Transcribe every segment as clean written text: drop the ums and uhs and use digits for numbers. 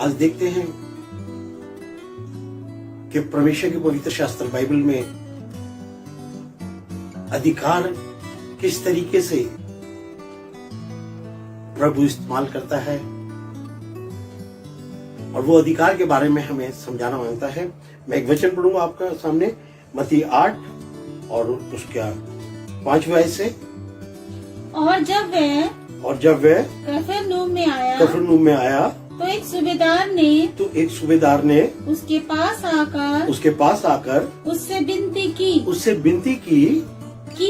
आज देखते हैं कि परमेश्वर के पवित्र शास्त्र बाइबल में अधिकार किस तरीके से प्रभु इस्तेमाल करता है और वो अधिकार के बारे में हमें समझाना मांगता है। मैं एक वचन पढ़ूंगा आपका सामने, मत्ती 8 और उसका 5 आयत से। और जब वह कफरनहूम में आया तो एक सूबेदार ने उसके पास आकर उससे विनती की कि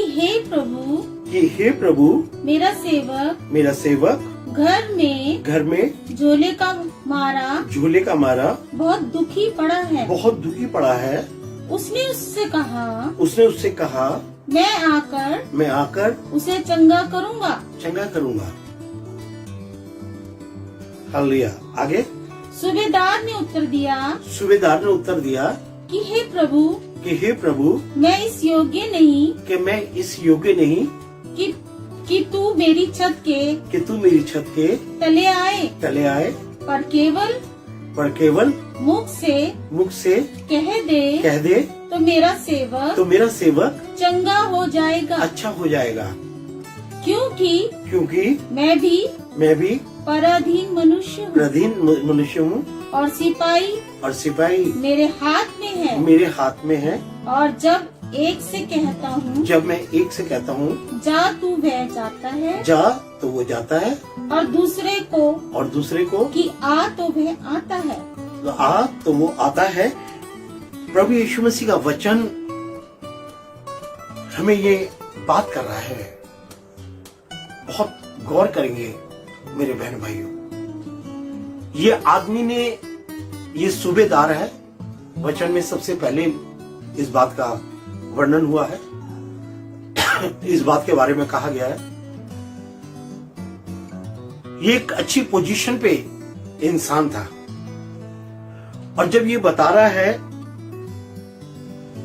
हे प्रभु मेरा सेवक घर में झोले का मारा बहुत दुखी पड़ा है। उसने उससे कहा मैं आकर उसे चंगा करूंगा। हालेलुया। आगे सूबेदार ने उत्तर दिया कि हे प्रभु मैं इस योग्य नहीं कि तू मेरी छत के तले आए, पर केवल मुख से कह दे तो मेरा सेवक चंगा हो जाएगा, अच्छा हो जाएगा। क्योंकि मैं भी पराधीन मनुष्य हूँ और सिपाही मेरे हाथ में है। और जब मैं एक से कहता हूँ जा तू वह जाता है, जा तो वो जाता है, और दूसरे को कि आ तो वह आता है, तो आ तो वो आता है। प्रभु यीशु मसीह का वचन हमें ये बात कर रहा है। बहुत गौर करेंगे मेरे बहन भाइयों। ये आदमी ने, ये सूबेदार है, वचन में सबसे पहले इस बात का वर्णन हुआ है, इस बात के बारे में कहा गया है। ये एक अच्छी पोजीशन पे इंसान था और जब ये बता रहा है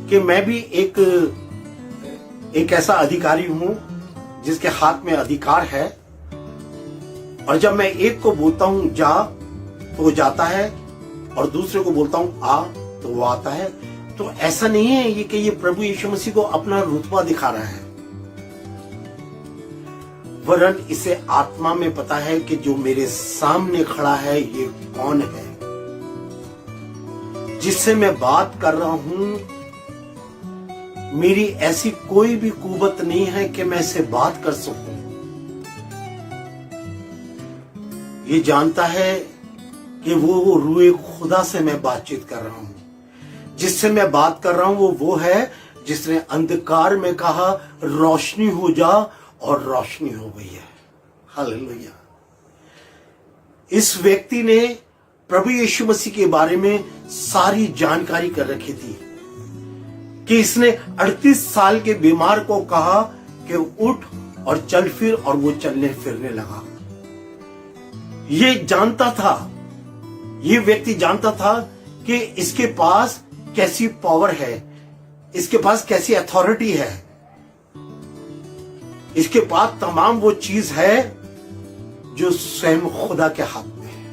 कि मैं भी एक ऐसा अधिकारी हूं जिसके हाथ में अधिकार है, और जब मैं एक को बोलता हूं जा तो वो जाता है और दूसरे को बोलता हूं आ तो वो आता है, तो ऐसा नहीं है ये कि ये प्रभु यीशु मसीह को अपना रुतबा दिखा रहा है, वरन इसे आत्मा में पता है कि जो मेरे सामने खड़ा है ये कौन है, जिससे मैं बात कर रहा हूं। मेरी ऐसी कोई भी कुवत नहीं है कि मैं इससे बात कर सकूं। ये जानता है कि वो रूए खुदा से मैं बातचीत कर रहा हूं, जिससे मैं बात कर रहा हूं वो है जिसने अंधकार में कहा रोशनी हो जा, और रोशनी हो गई है। हालेलुया। इस व्यक्ति ने प्रभु यीशु मसीह के बारे में सारी जानकारी कर रखी थी कि इसने 38 साल के बीमार को कहा कि उठ और चल फिर, और वो चलने फिरने लगा। ये जानता था, ये व्यक्ति जानता था कि इसके पास कैसी पावर है, इसके पास कैसी अथॉरिटी है, इसके पास तमाम वो चीज है जो स्वयं खुदा के हाथ में है।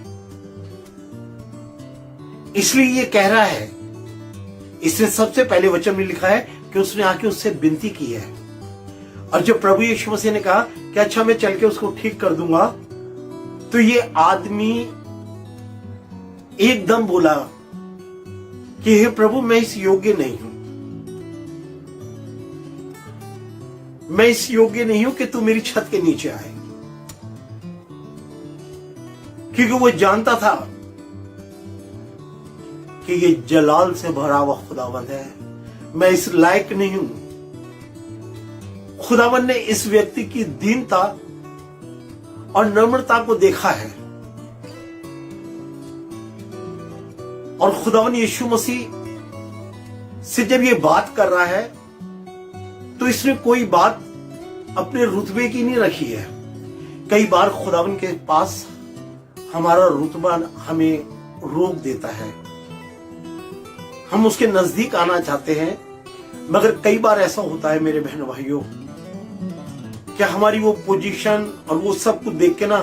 इसलिए ये कह रहा है, इसने सबसे पहले वचन में लिखा है कि उसने आके उससे विनती की है, और जब प्रभु यीशु मसीह ने कहा कि अच्छा मैं चल के उसको ठीक कर दूंगा, तो ये आदमी एकदम बोला कि हे प्रभु मैं इस योग्य नहीं हूं, मैं इस योग्य नहीं हूं कि तू मेरी छत के नीचे आए, क्योंकि वो जानता था कि ये जलाल से भरा हुआ खुदावंद है, मैं इस लायक नहीं हूं। खुदावंद ने इस व्यक्ति की दीनता और नम्रता को देखा है, और खुदावंद यीशु मसीह से जब ये बात कर रहा है तो इसने कोई बात अपने रुतबे की नहीं रखी है। कई बार खुदावंद के पास हमारा रुतबा हमें रोक देता है, हम उसके नजदीक आना चाहते हैं, मगर कई बार ऐसा होता है मेरे बहन भाइयों कि हमारी वो पोजीशन और वो सब कुछ देख के ना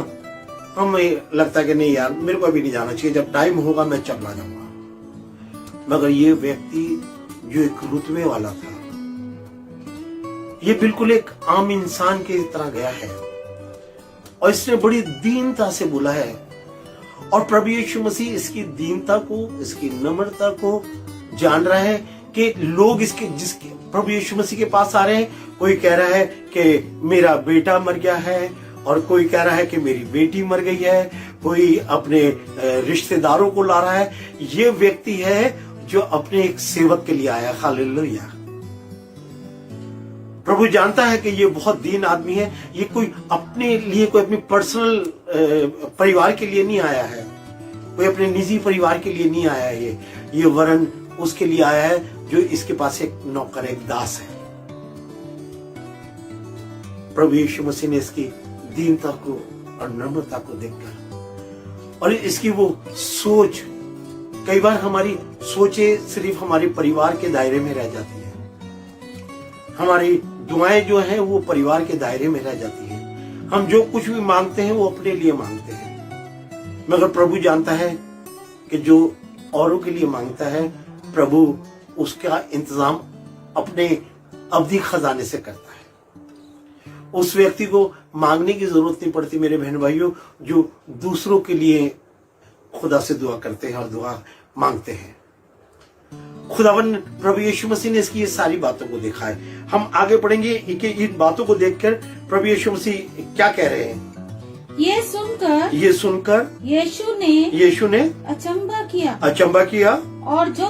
हमें लगता है कि नहीं यार, मेरे को अभी नहीं जाना चाहिए, जब टाइम होगा मैं चला जाऊंगा। मगर ये व्यक्ति जो एक रुतबे वाला था, ये बिल्कुल एक आम इंसान की तरह गया है और इसने बड़ी दीनता से बोला है। और प्रभु यीशु मसीह इसकी दीनता को, इसकी नम्रता को जान रहा है कि लोग जिसके प्रभु यीशु मसीह के पास आ रहे हैं, कोई कह रहा है कि मेरा बेटा मर गया है, और कोई कह रहा है कि मेरी बेटी मर गई है, कोई अपने रिश्तेदारों को ला रहा है। ये व्यक्ति है जो अपने एक सेवक के लिए आया। हालेलुया। प्रभु जानता है कि ये बहुत दीन आदमी है, ये कोई अपने लिए, कोई अपनी पर्सनल परिवार के लिए नहीं आया है, कोई अपने निजी परिवार के लिए नहीं आया है, ये वरन उसके लिए आया है जो इसके पास एक नौकर, एक दास है। प्रभु यीशु मसीह ने इसकी दीनता को और नम्रता को देखकर और इसकी वो सोच, कई बार हमारी सोचें सिर्फ हमारे परिवार के दायरे में रह जाती है, हमारी दुआएं जो हैं वो परिवार के दायरे में रह जाती है, हम जो कुछ भी मांगते हैं वो अपने लिए मांगते हैं। मगर प्रभु जानता है कि जो औरों के लिए मांगता है, प्रभु उसका इंतजाम अपने अवधि खजाने से करता है। उस व्यक्ति को मांगने की जरूरत नहीं पड़ती मेरे बहन भाइयों, जो दूसरों के लिए खुदा से दुआ करते हैं और दुआ मांगते हैं। खुदावन प्रभु यीशु मसीह ने इसकी ये सारी बातों को देखा है। हम आगे पढ़ेंगे कि इन बातों को देखकर प्रभु यीशु मसीह क्या कह रहे हैं। ये सुनकर यीशु ने अचंभा किया और जो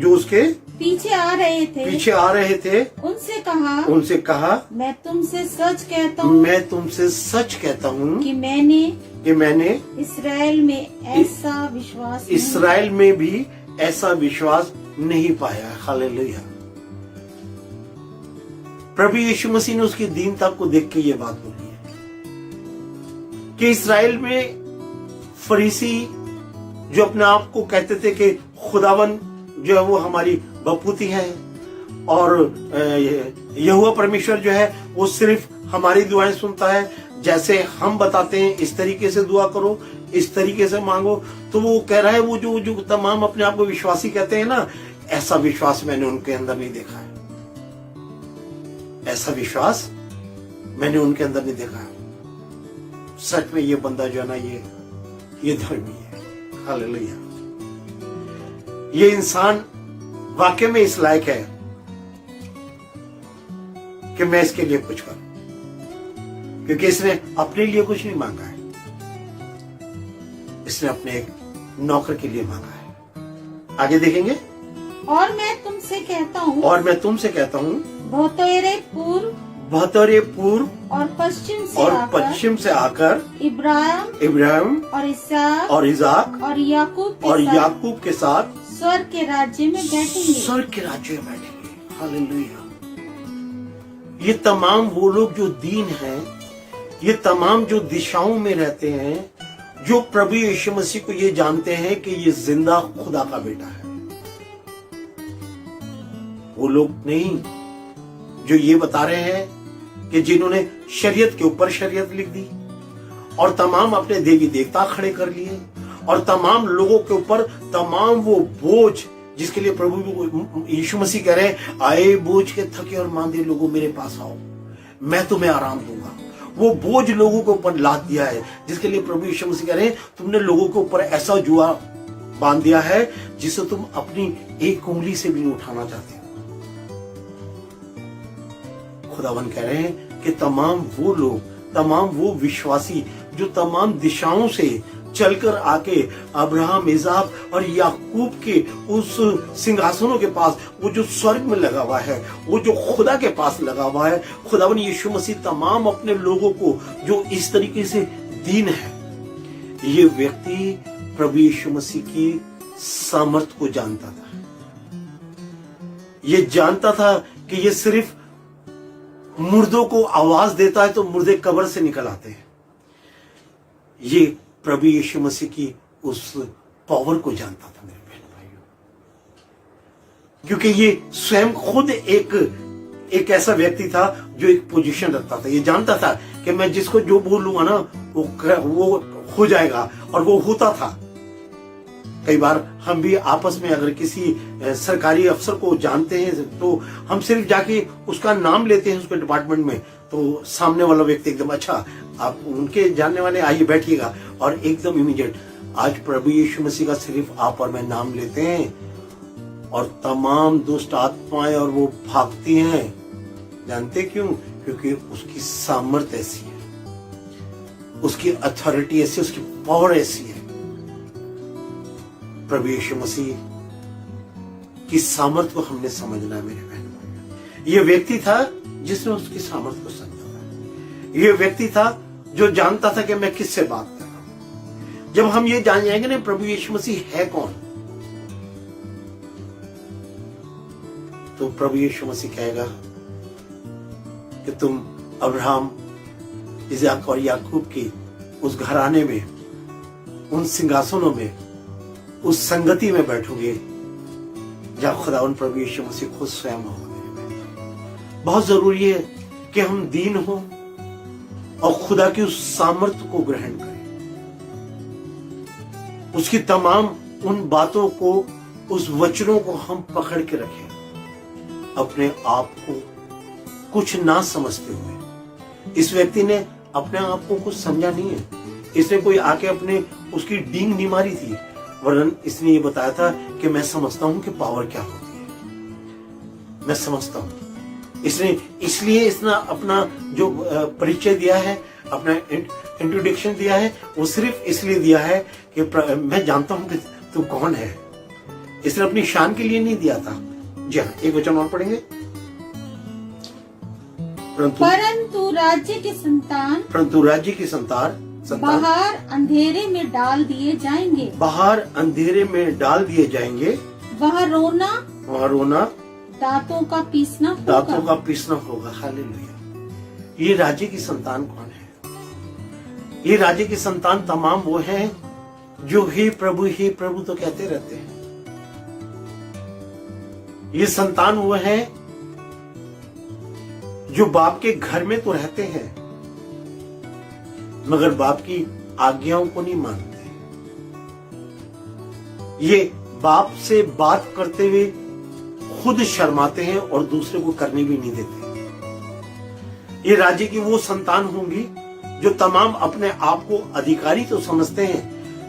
उसके पीछे आ रहे थे उनसे कहा मैं तुमसे सच कहता हूँ कि मैंने इस्राएल में भी ऐसा विश्वास नहीं पाया। हालेलुया। प्रभु यीशु मसीह ने उसकी दीनता को देख के ये बात बोली है कि इस्राएल में फरीसी जो अपने आप को कहते थे कि खुदावन जो है वो हमारी बपूती है और यहोवा परमेश्वर जो है वो सिर्फ हमारी दुआएं सुनता है, जैसे हम बताते हैं इस तरीके से दुआ करो, इस तरीके से मांगो। तो वो कह रहा है वो जो तमाम अपने आप को विश्वासी कहते हैं ना, ऐसा विश्वास मैंने उनके अंदर नहीं देखा है, ऐसा विश्वास मैंने उनके अंदर नहीं देखा है। सच में ये बंदा जो है ना ये धर्मी है। हालेलुया। ये इंसान वाकई में इस लायक है कि मैं इसके लिए कुछ करूं, क्योंकि इसने अपने लिए कुछ नहीं मांगा है, इसने अपने एक नौकर के लिए मांगा है। आगे देखेंगे। और मैं तुमसे कहता हूँ बहत्तरे पूर्व और पश्चिम से आकर इब्राहिम और इसाक और याकूब के साथ स्वर्ग के राज्य में बैठेंगे। हालेलुया। ये तमाम वो लोग जो दीन हैं, ये तमाम जो दिशाओं में रहते हैं, जो प्रभु यीशु मसीह को ये जानते हैं कि ये जिंदा खुदा का बेटा है, वो लोग नहीं जो ये बता रहे हैं कि जिन्होंने शरीयत के ऊपर शरीयत लिख दी और तमाम अपने देवी देवता खड़े कर लिए और तमाम लोगों के ऊपर तमाम वो बोझ, जिसके लिए प्रभु यीशु मसीह कह रहे हैं आए बोझ के थके और मांदे लोगों मेरे पास आओ, मैं तुम्हें आराम दूंगा। वो बोझ लोगों के ऊपर लाद दिया है, जिसके लिए प्रभु यीशु मसीह कह रहे हैं तुमने लोगों के ऊपर ऐसा जुआ बांध दिया है जिसे तुम अपनी एक उंगली से भी नहीं उठाना चाहते। खुदावन कह रहे हैं कि तमाम वो लोग, तमाम वो विश्वासी जो तमाम दिशाओं से चलकर आके अब्राहम, इसाक और याकूब के उस सिंहासनों के पास, वो जो स्वर्ग में लगा हुआ है, वो जो खुदा के पास लगा हुआ है, खुदावन यीशु मसीह तमाम अपने लोगों को जो इस तरीके से दीन है, ये व्यक्ति प्रभु यीशु मसीह की सामर्थ को जानता था। ये जानता था कि ये सिर्फ मुर्दों को आवाज देता है तो मुर्दे कब्र से निकल आते हैं। ये प्रभु यीशु मसीह की उस पावर को जानता था मेरे बहन भाइयों, क्योंकि ये स्वयं खुद एक ऐसा व्यक्ति था जो एक पोजीशन रखता था। ये जानता था कि मैं जिसको जो बोलूंगा ना वो हो जाएगा, और वो होता था। कई बार हम भी आपस में अगर किसी सरकारी अफसर को जानते हैं तो हम सिर्फ जाके उसका नाम लेते हैं उसके डिपार्टमेंट में, तो सामने वाला व्यक्ति एकदम अच्छा आप उनके जानने वाले, आइए बैठिएगा, और एकदम इमीडिएट। आज प्रभु यीशु मसीह का सिर्फ आप और मैं नाम लेते हैं और तमाम दुष्ट आत्माएं और वो भागती हैं। जानते क्यों? क्योंकि उसकी सामर्थ ऐसी है, उसकी अथॉरिटी ऐसी, उसकी पावर ऐसी है। प्रभु यीशु मसीह की सामर्थ को हमने समझना है मेरे बहन भाई। ये व्यक्ति था जिसने उसकी सामर्थ को समझा था। ये व्यक्ति था जो जानता था कि मैं किससे बात कर रहा हूं। जब हम ये जान जाएंगे ना प्रभु यीशु मसीह है कौन, तो प्रभु यीशु मसीह कहेगा कि तुम अब्राहम, इसहाक और याकूब की उस घराने में, उन सिंहासनों में, उस संगति में बैठोगे जहां खुदावंद प्रभु यीशु मसीह खुद स्वयं होगा। बहुत जरूरी है कि हम दीन हो और खुदा की उस सामर्थ्य को ग्रहण करें, उसकी तमाम उन बातों को, उस वचनों को हम पकड़ के रखें, अपने आप को कुछ ना समझते हुए। इस व्यक्ति ने अपने आप को कुछ समझा नहीं है, इसने कोई आके अपने उसकी डींग नहीं मारी थी, वरन इसने ये बताया था कि मैं समझता हूं कि पावर क्या होती है, मैं समझता हूं। इसलिए इसने अपना जो परिचय दिया है, अपना इंट्रोडक्शन दिया है, वो सिर्फ इसलिए दिया है कि मैं जानता हूं कि तू कौन है। इसने अपनी शान के लिए नहीं दिया था। जी हाँ, एक वचन और पढ़ेंगे। परंतु राज्य की संतान बाहर अंधेरे में डाल दिए जाएंगे। बाहर अंधेरे में डाल दिए जाएंगे। वहाँ रोना दांतों का पीसना होगा। हालेलुया। ये राज्य की संतान कौन है? ये राज्य की संतान तमाम वो हैं जो हे प्रभु तो कहते रहते हैं। ये संतान वो है जो बाप के घर में तो रहते हैं मगर बाप की आज्ञाओं को नहीं मानते। ये बाप से बात करते हुए खुद शर्माते हैं और दूसरे को करने भी नहीं देते। ये राज्य की वो संतान होंगी जो तमाम अपने आप को अधिकारी तो समझते हैं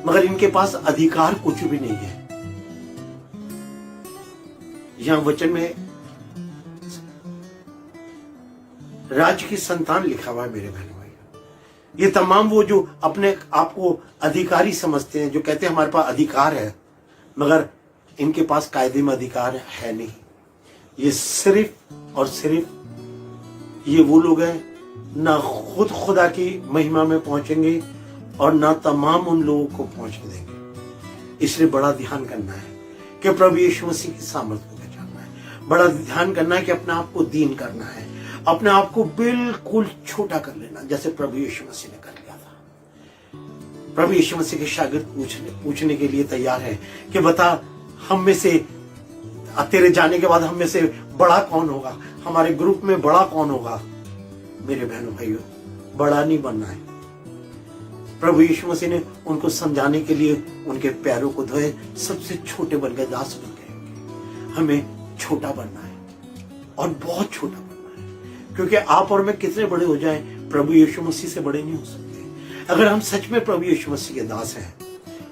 मगर इनके पास अधिकार कुछ भी नहीं है। यहां वचन में राज्य की संतान लिखा हुआ है मेरे भाई। ये तमाम वो जो अपने आप को अधिकारी समझते हैं, जो कहते हैं हमारे पास अधिकार है, मगर इनके पास कायदे में अधिकार है नहीं। ये सिर्फ और सिर्फ ये वो लोग हैं ना खुद खुदा की महिमा में पहुंचेंगे और ना तमाम उन लोगों को पहुंचने देंगे। इसलिए बड़ा ध्यान करना है कि प्रभु यीशु मसीह की सामर्थ्य को पहचानना है। बड़ा ध्यान करना है कि अपने आप को दीन करना है, अपने आप को बिल्कुल छोटा कर लेना, जैसे प्रभु यीशु मसीह ने कर लिया था। प्रभु यीशु मसीह के शागिर्द पूछने के लिए तैयार है कि बता, हम में से तेरे जाने के बाद हम में से बड़ा कौन होगा, हमारे ग्रुप में बड़ा कौन होगा। मेरे बहनों भाइयों, बड़ा नहीं बनना है। प्रभु यीशु मसीह ने उनको समझाने के लिए उनके पैरों को धोए, सबसे छोटे बन गए, दास बन गए। हमें छोटा बनना है और बहुत छोटा बनना है, क्योंकि आप और मैं कितने बड़े हो जाएं, प्रभु यीशु मसीह से बड़े नहीं हो सकते। अगर हम सच में प्रभु यीशु मसीह के दास हैं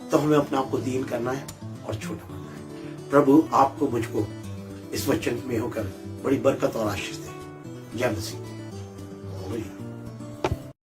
तो हमें अपने आप को दीन करना है और छोटा बनना है। प्रभु आपको मुझको इस वचन में होकर बड़ी बरकत और आशीष दे। जय मसीह।